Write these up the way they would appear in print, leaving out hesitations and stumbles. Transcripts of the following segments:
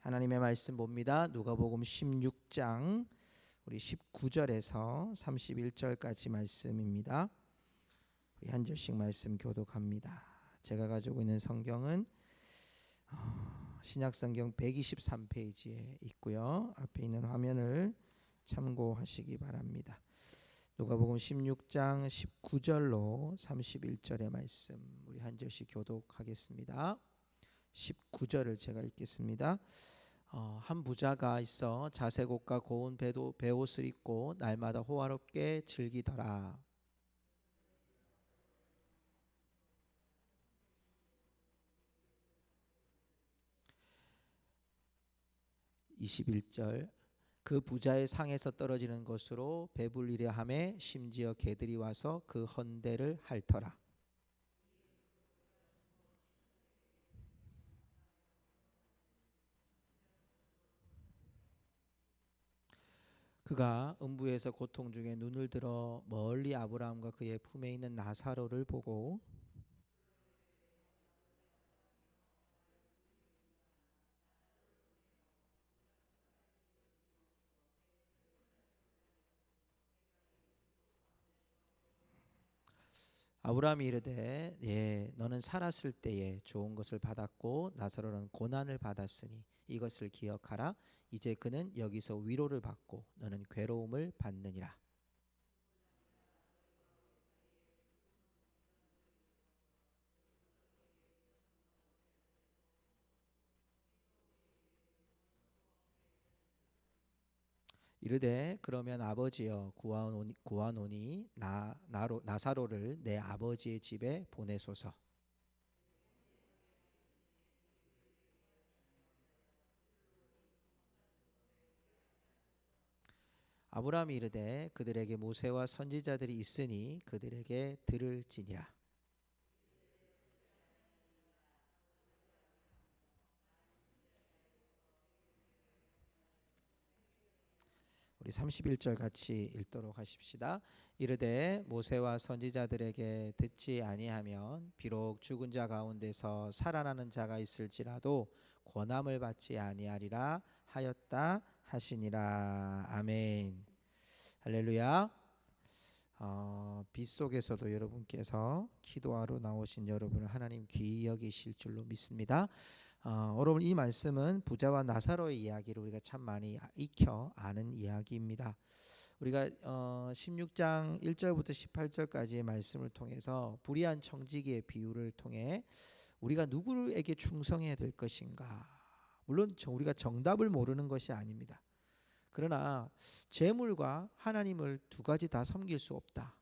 하나님의 말씀 봅니다. 누가복음 16장 우리 19절에서 31절까지 말씀입니다. 우리 한 절씩 말씀 교독합니다. 제가 가지고 있는 성경은 신약성경 123페이지에 있고요. 앞에 있는 화면을 참고하시기 바랍니다. 누가복음 16장 19절로 31절의 말씀 우리 한 절씩 교독하겠습니다. 19절을 제가 읽겠습니다. 한 부자가 있어 자색 옷과 고운 베옷을 입고 날마다 호화롭게 즐기더라. 21절 그 부자의 상에서 떨어지는 것으로 배불리려 하매 심지어 개들이 와서 그 헌대를 핥더라. 그가 음부에서 고통 중에 눈을 들어 멀리 아브라함과 그의 품에 있는 나사로를 보고 아브라함이 이르되 너는 살았을 때에 좋은 것을 받았고 나사로는 고난을 받았으니 이것을 기억하라. 이제 그는 여기서 위로를 받고 너는 괴로움을 받느니라. 이르되 그러면 아버지여 구하노니 나사로를 내 아버지의 집에 보내소서. 아브라함이 이르되 그들에게 모세와 선지자들이 있으니 그들에게 들을지니라. 우리 31절 같이 읽도록 하십시다. 이르되 모세와 선지자들에게 듣지 아니하면 비록 죽은 자 가운데서 살아나는 자가 있을지라도 권함을 받지 아니하리라 하였다 하시니라. 아멘. 할렐루야. 빗속에서도 여러분께서 기도하러 나오신 여러분을 하나님 귀히 여기실 줄로 믿습니다. 오늘 이 말씀은 부자와 나사로의 이야기를 우리가 참 많이 익혀 아는 이야기입니다. 우리가 16장 1절부터 18절까지의 말씀을 통해서 불의한 청지기의 비유를 통해 우리가 누구에게 충성해야 될 것인가, 물론 우리가 정답을 모르는 것이 아닙니다. 그러나 재물과 하나님을 두 가지 다 섬길 수 없다.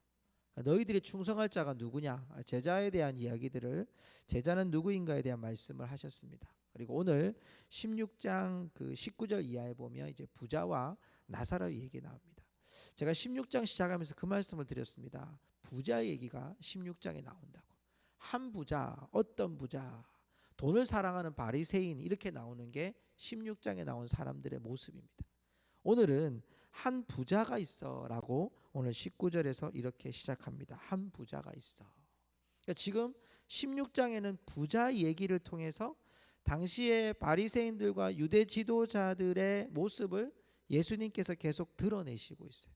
너희들이 충성할 자가 누구냐, 제자에 대한 이야기들을, 제자는 누구인가에 대한 말씀을 하셨습니다. 그리고 오늘 16장 그 19절 이하에 보면 이제 부자와 나사로의 얘기 나옵니다. 제가 16장 시작하면서 그 말씀을 드렸습니다. 부자 얘기가 16장에 나온다고. 한 부자, 어떤 부자, 돈을 사랑하는 바리새인, 이렇게 나오는 게 16장에 나온 사람들의 모습입니다. 오늘은 한 부자가 있어라고 오늘 19절에서 이렇게 시작합니다. 한 부자가 있어. 그러니까 지금 16장에는 부자 얘기를 통해서 당시의 바리새인들과 유대 지도자들의 모습을 예수님께서 계속 드러내시고 있어요.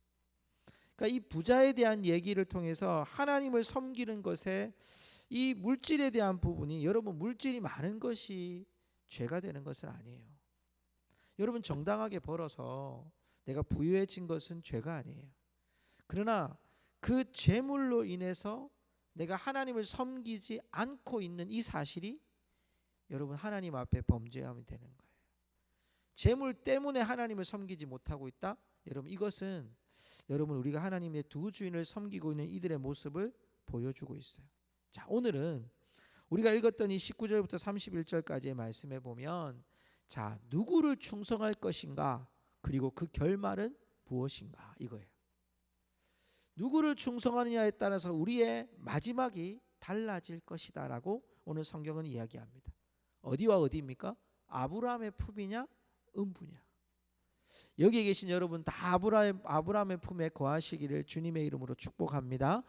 그러니까 이 부자에 대한 얘기를 통해서 하나님을 섬기는 것에 이 물질에 대한 부분이, 여러분 물질이 많은 것이 죄가 되는 것은 아니에요. 여러분 정당하게 벌어서 내가 부유해진 것은 죄가 아니에요. 그러나 그 재물로 인해서 내가 하나님을 섬기지 않고 있는 이 사실이 여러분 하나님 앞에 범죄함이 되는 거예요. 재물 때문에 하나님을 섬기지 못하고 있다? 여러분 이것은 여러분 우리가 하나님의 두 주인을 섬기고 있는 이들의 모습을 보여주고 있어요. 자, 오늘은 우리가 읽었던 이 19절부터 31절까지의 말씀에 보면, 자, 누구를 충성할 것인가, 그리고 그 결말은 무엇인가, 이거예요. 누구를 충성하느냐에 따라서 우리의 마지막이 달라질 것이다 라고 오늘 성경은 이야기합니다. 어디와 어디입니까? 아브라함의 품이냐 음부냐. 여기 계신 여러분 다 아브라함의 품에 거하시기를 주님의 이름으로 축복합니다.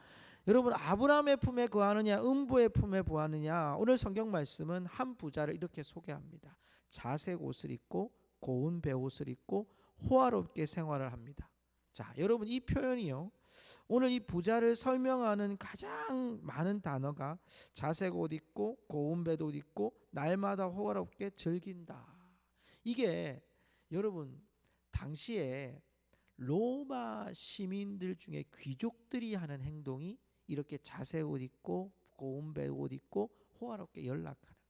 여러분 아브라함의 품에 거하느냐 음부의 품에 거하느냐, 오늘 성경 말씀은 한 부자를 이렇게 소개합니다. 자색 옷을 입고 고운 베옷을 입고 호화롭게 생활을 합니다. 자, 여러분 이 표현이요. 오늘 이 부자를 설명하는 가장 많은 단어가 자색 옷 입고 고운 베옷 입고 날마다 호화롭게 즐긴다. 이게 여러분 당시에 로마 시민들 중에 귀족들이 하는 행동이 이렇게 자색 옷 입고 고운 베옷 입고 호화롭게 연락하는 거예요.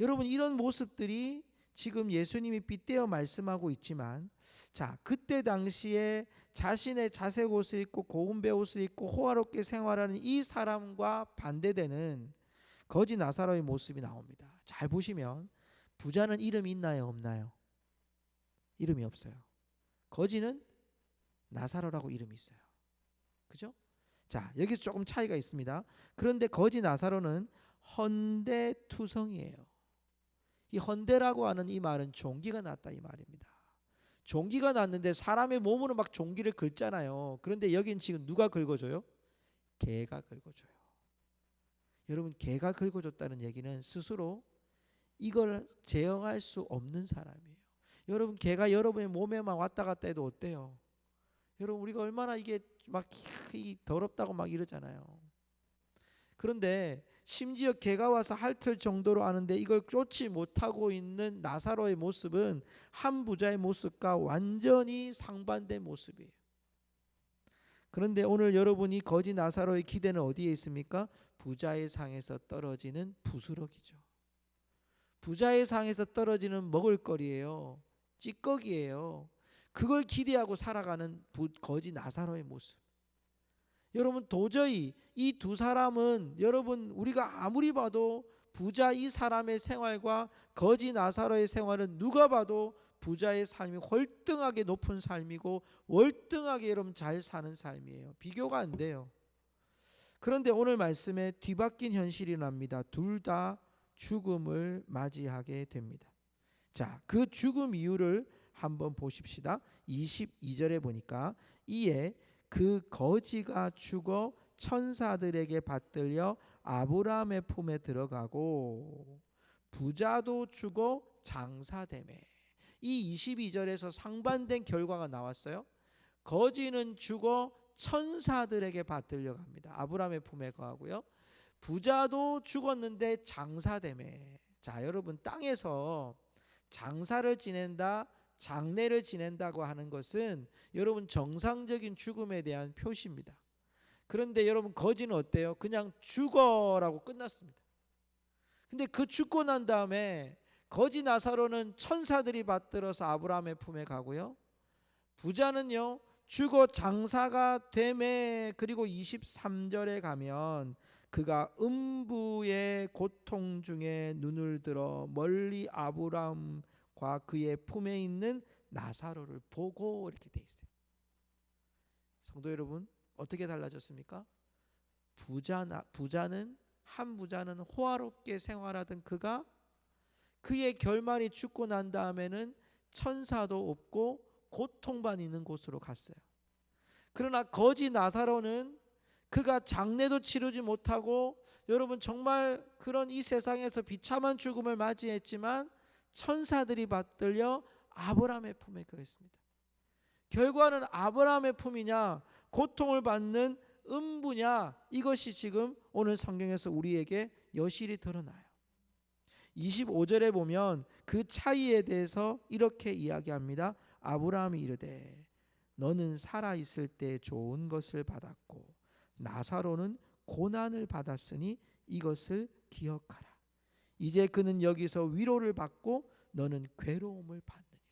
여러분 이런 모습들이 지금 예수님이 빗대어 말씀하고 있지만, 자, 그때 당시에 자신의 자색 옷을 입고 고운 베옷을 입고 호화롭게 생활하는 이 사람과 반대되는 거지 나사로의 모습이 나옵니다. 잘 보시면 부자는 이름이 있나요, 없나요? 이름이 없어요. 거지는 나사로라고 이름이 있어요. 그죠? 자, 여기서 조금 차이가 있습니다. 그런데 거지 나사로는 헌데투성이에요. 이 헌데라고 하는 이 말은 종기가 났다 이 말입니다. 종기가 났는데 사람의 몸으로 막 종기를 긁잖아요. 그런데 여긴 지금 누가 긁어줘요? 개가 긁어줘요. 여러분 개가 긁어줬다는 얘기는 스스로 이걸 제어할 수 없는 사람이에요. 여러분 개가 여러분의 몸에만 왔다 갔다 해도 어때요? 여러분 우리가 얼마나 이게 막 더럽다고 막 이러잖아요. 그런데 심지어 개가 와서 핥을 정도로 아는데 이걸 쫓지 못하고 있는 나사로의 모습은 한 부자의 모습과 완전히 상반된 모습이에요. 그런데 오늘 여러분이 거지 나사로의 기대는 어디에 있습니까? 부자의 상에서 떨어지는 부스러기죠. 부자의 상에서 떨어지는 먹을거리예요. 찌꺼기예요. 그걸 기대하고 살아가는 거지 나사로의 모습. 여러분 도저히 이 두 사람은 여러분 우리가 아무리 봐도 부자 이 사람의 생활과 거지 나사로의 생활은 누가 봐도 부자의 삶이 월등하게 높은 삶이고 월등하게 여러분 잘 사는 삶이에요. 비교가 안 돼요. 그런데 오늘 말씀에 뒤바뀐 현실이 납니다. 둘 다 죽음을 맞이하게 됩니다. 자, 그 죽음 이유를 한번 보십시다. 22절에 보니까 이에 그 거지가 죽어 천사들에게 받들려 아브라함의 품에 들어가고 부자도 죽어 장사되매. 이 22절에서 상반된 결과가 나왔어요. 거지는 죽어 천사들에게 받들려 갑니다. 아브라함의 품에 거하고요. 부자도 죽었는데 장사되매. 자, 여러분 땅에서 장사를 지낸다, 장례를 지낸다고 하는 것은 여러분 정상적인 죽음에 대한 표시입니다. 그런데 여러분 거지는 어때요? 그냥 죽어라고 끝났습니다. 근데 그 죽고 난 다음에 거지 나사로는 천사들이 받들어서 아브라함의 품에 가고요. 부자는요 죽어 장사가 되매. 그리고 23절에 가면 그가 음부의 고통 중에 눈을 들어 멀리 아브라함과 그의 품에 있는 나사로를 보고 이렇게 돼 있어요. 성도 여러분 어떻게 달라졌습니까? 부자는 한 부자는 호화롭게 생활하던 그가 그의 결말이 죽고 난 다음에는 천사도 없고 고통만 있는 곳으로 갔어요. 그러나 거지 나사로는 그가 장례도 치르지 못하고 여러분 정말 그런 이 세상에서 비참한 죽음을 맞이했지만 천사들이 받들려 아브라함의 품에 거했습니다. 결과는 아브라함의 품이냐 고통을 받는 음부냐, 이것이 지금 오늘 성경에서 우리에게 여실히 드러나요. 25절에 보면 그 차이에 대해서 이렇게 이야기합니다. 아브라함이 이르되 너는 살아있을 때 좋은 것을 받았고 나사로는 고난을 받았으니 이것을 기억하라. 이제 그는 여기서 위로를 받고 너는 괴로움을 받느니라.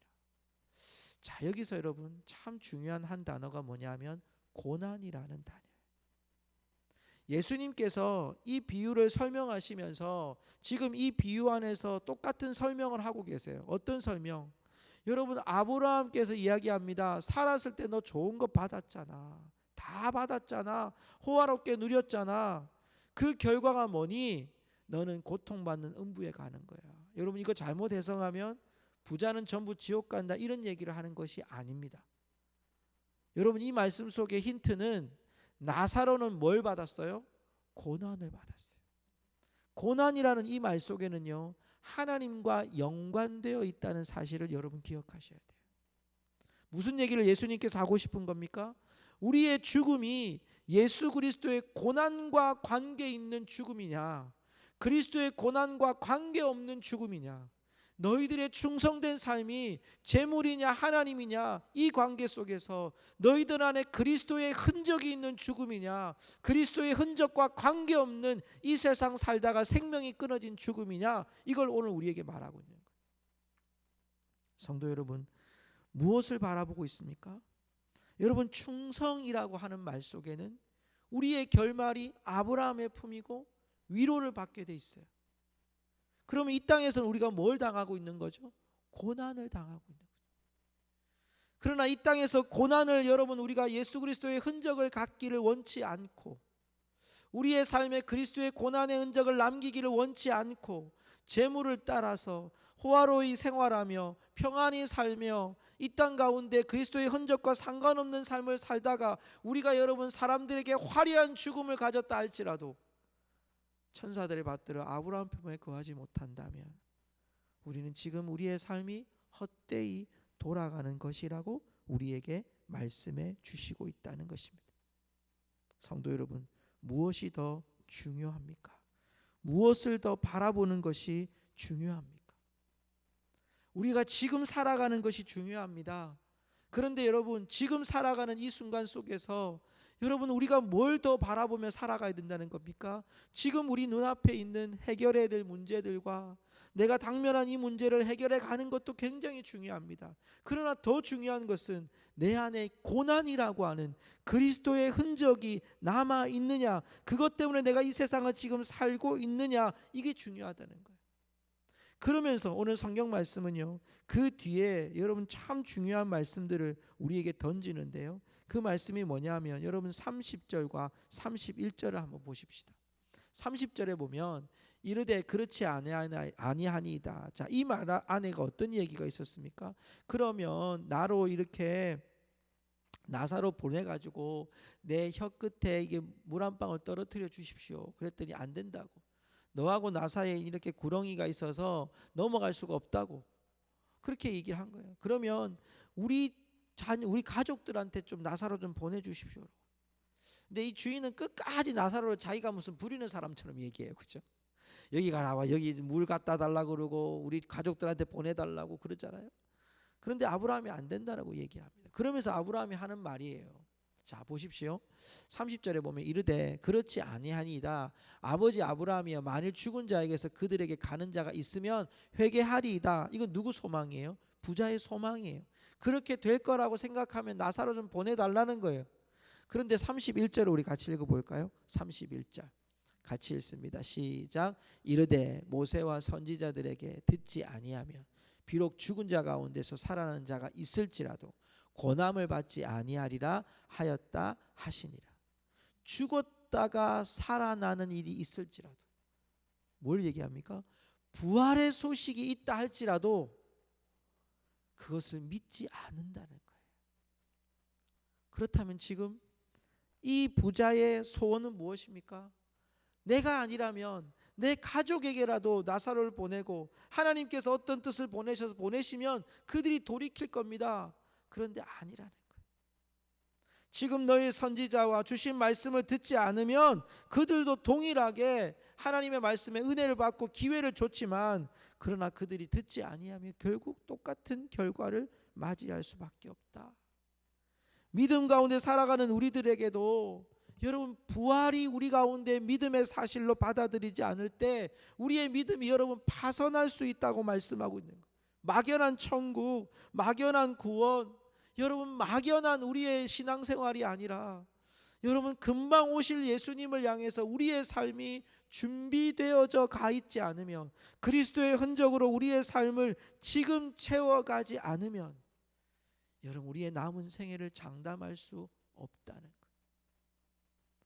자, 여기서 여러분 참 중요한 한 단어가 뭐냐면 고난이라는 단어예요. 예수님께서 이 비유를 설명하시면서 지금 이 비유 안에서 똑같은 설명을 하고 계세요. 어떤 설명? 여러분 아브라함께서 이야기합니다. 살았을 때 너 좋은 거 받았잖아. 다 받았잖아. 호화롭게 누렸잖아. 그 결과가 뭐니? 너는 고통받는 음부에 가는 거야. 여러분 이거 잘못 해석하면 부자는 전부 지옥 간다 이런 얘기를 하는 것이 아닙니다. 여러분 이 말씀 속의 힌트는 나사로는 뭘 받았어요? 고난을 받았어요. 고난이라는 이 말 속에는요 하나님과 연관되어 있다는 사실을 여러분 기억하셔야 돼요. 무슨 얘기를 예수님께서 하고 싶은 겁니까? 우리의 죽음이 예수 그리스도의 고난과 관계 있는 죽음이냐, 그리스도의 고난과 관계없는 죽음이냐, 너희들의 충성된 삶이 재물이냐 하나님이냐, 이 관계 속에서 너희들 안에 그리스도의 흔적이 있는 죽음이냐, 그리스도의 흔적과 관계없는 이 세상 살다가 생명이 끊어진 죽음이냐, 이걸 오늘 우리에게 말하고 있는 거예요. 성도 여러분, 무엇을 바라보고 있습니까? 여러분, 충성이라고 하는 말 속에는 우리의 결말이 아브라함의 품이고 위로를 받게 돼 있어요. 그러면 이 땅에서는 우리가 뭘 당하고 있는 거죠? 고난을 당하고 있는 거죠. 그러나 이 땅에서 고난을 여러분 우리가 예수 그리스도의 흔적을 갖기를 원치 않고, 우리의 삶에 그리스도의 고난의 흔적을 남기기를 원치 않고 재물을 따라서 호화로이 생활하며 평안히 살며 이 땅 가운데 그리스도의 흔적과 상관없는 삶을 살다가 우리가 여러분 사람들에게 화려한 죽음을 가졌다 할지라도 천사들의 받들어 아브라함 품에 거하지 못한다면 우리는 지금 우리의 삶이 헛되이 돌아가는 것이라고 우리에게 말씀해 주시고 있다는 것입니다. 성도 여러분, 무엇이 더 중요합니까? 무엇을 더 바라보는 것이 중요합니까? 우리가 지금 살아가는 것이 중요합니다. 그런데 여러분, 지금 살아가는 이 순간 속에서 여러분 우리가 뭘 더 바라보며 살아가야 된다는 겁니까? 지금 우리 눈앞에 있는 해결해야 될 문제들과 내가 당면한 이 문제를 해결해 가는 것도 굉장히 중요합니다. 그러나 더 중요한 것은 내 안에 고난이라고 하는 그리스도의 흔적이 남아 있느냐, 그것 때문에 내가 이 세상을 지금 살고 있느냐, 이게 중요하다는 거예요. 그러면서 오늘 성경 말씀은요, 그 뒤에 여러분 참 중요한 말씀들을 우리에게 던지는데요, 그 말씀이 뭐냐면 여러분 30절과 31절을 한번 보십시다. 30절에 보면 이르되 그렇지 아니하니이다. 자, 이 말 안에가 어떤 얘기가 있었습니까? 그러면 나로 이렇게 나사로 보내가지고 내 혀 끝에 이게 물 한 방울 떨어뜨려 주십시오. 그랬더니 안 된다고. 너하고 나 사이에 이렇게 구렁이가 있어서 넘어갈 수가 없다고 그렇게 얘기를 한 거예요. 그러면 우리 가족들한테 좀 나사로 좀 보내주십시오. 근데 이 주인은 끝까지 나사로를 자기가 무슨 부리는 사람처럼 얘기해요, 그렇죠? 여기 가라, 여기 물 갖다 달라고 그러고 우리 가족들한테 보내달라고 그러잖아요. 그런데 아브라함이 안 된다라고 얘기를 합니다. 그러면서 아브라함이 하는 말이에요. 자, 보십시오. 30절에 보면 이르되 그렇지 아니하니이다. 아버지 아브라함이여, 만일 죽은 자에게서 그들에게 가는 자가 있으면 회개하리이다. 이건 누구 소망이에요? 부자의 소망이에요. 그렇게 될 거라고 생각하면 나사로 좀 보내달라는 거예요. 그런데 31절을 우리 같이 읽어볼까요? 31절 같이 읽습니다. 시작. 이르되 모세와 선지자들에게 듣지 아니하면 비록 죽은 자 가운데서 살아나는 자가 있을지라도 고난을 받지 아니하리라 하였다 하시니라. 죽었다가 살아나는 일이 있을지라도, 뭘 얘기합니까? 부활의 소식이 있다 할지라도 그것을 믿지 않는다는 거예요. 그렇다면 지금 이 부자의 소원은 무엇입니까? 내가 아니라면 내 가족에게라도 나사로를 보내고 하나님께서 어떤 뜻을 보내시면 그들이 돌이킬 겁니다. 그런데 아니라는 거예요. 지금 너희 선지자와 주신 말씀을 듣지 않으면 그들도 동일하게 하나님의 말씀에 은혜를 받고 기회를 줬지만, 그러나 그들이 듣지 아니하면 결국 똑같은 결과를 맞이할 수밖에 없다. 믿음 가운데 살아가는 우리들에게도 여러분, 부활이 우리 가운데 믿음의 사실로 받아들이지 않을 때 우리의 믿음이 여러분 파선할 수 있다고 말씀하고 있는 거예요. 막연한 천국, 막연한 구원, 여러분 막연한 우리의 신앙생활이 아니라 여러분 금방 오실 예수님을 향해서 우리의 삶이 준비되어져 가 있지 않으면, 그리스도의 흔적으로 우리의 삶을 지금 채워가지 않으면 여러분 우리의 남은 생애를 장담할 수 없다는 거예요.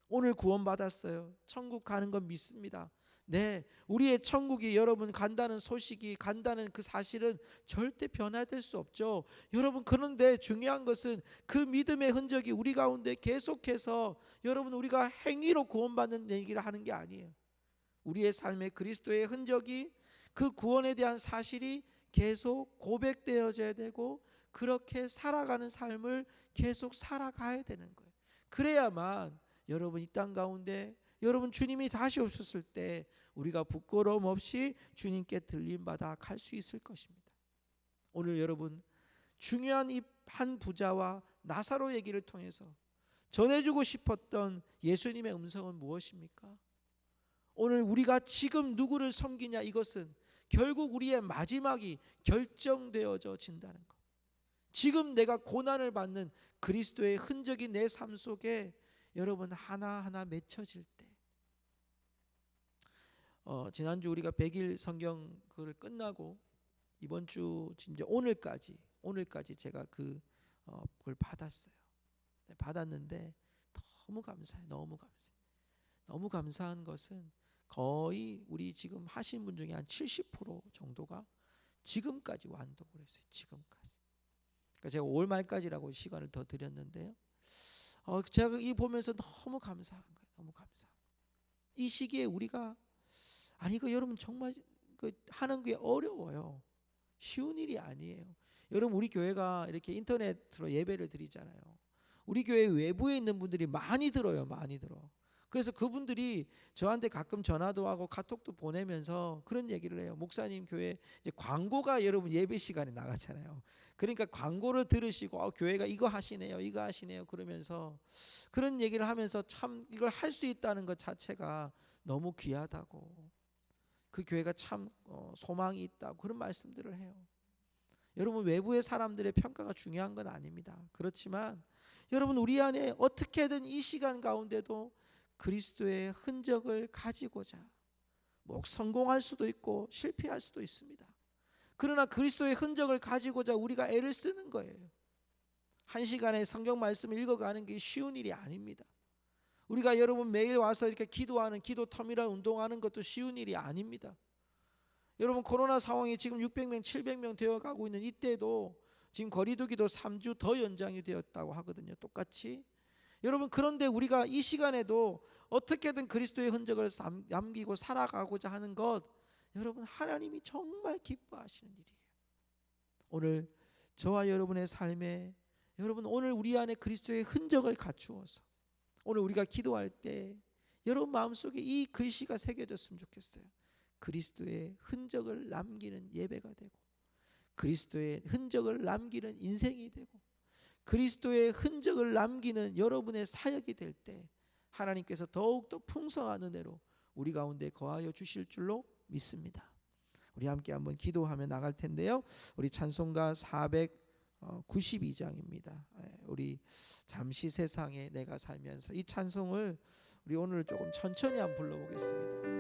오늘 구원받았어요. 천국 가는 건 믿습니다. 네, 우리의 천국이 여러분 간다는 소식이, 간다는 그 사실은 절대 변화될 수 없죠. 여러분, 그런데 중요한 것은 그 믿음의 흔적이 우리 가운데 계속해서 여러분 우리가 행위로 구원받는 얘기를 하는 게 아니에요. 우리의 삶에 그리스도의 흔적이, 그 구원에 대한 사실이 계속 고백되어져야 되고 그렇게 살아가는 삶을 계속 살아가야 되는 거예요. 그래야만 여러분 이 땅 가운데 여러분 주님이 다시 오셨을 때 우리가 부끄러움 없이 주님께 들림받아 갈 수 있을 것입니다. 오늘 여러분 중요한 이 한 부자와 나사로 얘기를 통해서 전해주고 싶었던 예수님의 음성은 무엇입니까? 오늘 우리가 지금 누구를 섬기냐, 이것은 결국 우리의 마지막이 결정되어져 진다는 것. 지금 내가 고난을 받는 그리스도의 흔적이 내 삶 속에 여러분 하나하나 맺혀질 때, 지난주 우리가 100일 성경 그걸 끝나고 이번 주 이제 오늘까지 제가 그걸 받았어요. 받았는데 너무 감사해요. 너무 감사한 것은 거의 우리 지금 하신 분 중에 한 70% 정도가 지금까지 완독을 했어요. 지금까지. 그러니까 제가 5월 말까지라고 시간을 더 드렸는데요. 제가 이 보면서 너무 감사한 거예요. 너무 감사. 이 시기에 우리가 그 여러분 정말 하는 게 어려워요. 쉬운 일이 아니에요. 여러분 우리 교회가 이렇게 인터넷으로 예배를 드리잖아요. 우리 교회 외부에 있는 분들이 많이 들어요. 많이 들어. 그래서 그분들이 저한테 가끔 전화도 하고 카톡도 보내면서 그런 얘기를 해요. 목사님 교회 이제 광고가 여러분 예배 시간에 나가잖아요. 그러니까 광고를 들으시고 교회가 이거 하시네요. 그러면서 그런 얘기를 하면서 참 이걸 할 수 있다는 것 자체가 너무 귀하다고, 그 교회가 참 소망이 있다고 그런 말씀들을 해요. 여러분 외부의 사람들의 평가가 중요한 건 아닙니다. 그렇지만 여러분 우리 안에 어떻게든 이 시간 가운데도 그리스도의 흔적을 가지고자 성공할 수도 있고 실패할 수도 있습니다. 그러나 그리스도의 흔적을 가지고자 우리가 애를 쓰는 거예요. 한 시간에 성경 말씀을 읽어가는 게 쉬운 일이 아닙니다. 우리가 여러분 매일 와서 이렇게 기도하는 기도 터미널 운동하는 것도 쉬운 일이 아닙니다. 여러분 코로나 상황이 지금 600명 700명 되어가고 있는 이때도 지금 거리두기도 3주 더 연장이 되었다고 하거든요. 똑같이. 여러분 그런데 우리가 이 시간에도 어떻게든 그리스도의 흔적을 남기고 살아가고자 하는 것, 여러분 하나님이 정말 기뻐하시는 일이에요. 오늘 저와 여러분의 삶에 여러분 오늘 우리 안에 그리스도의 흔적을 갖추어서 오늘 우리가 기도할 때 여러분 마음속에 이 글씨가 새겨졌으면 좋겠어요. 그리스도의 흔적을 남기는 예배가 되고 그리스도의 흔적을 남기는 인생이 되고 그리스도의 흔적을 남기는 여러분의 사역이 될 때 하나님께서 더욱더 풍성한 은혜로 우리 가운데 거하여 주실 줄로 믿습니다. 우리 함께 한번 기도하며 나갈 텐데요. 우리 찬송가 492장입니다. 우리 잠시 세상에 내가 살면서, 이 찬송을 우리 오늘 조금 천천히 한번 불러보겠습니다.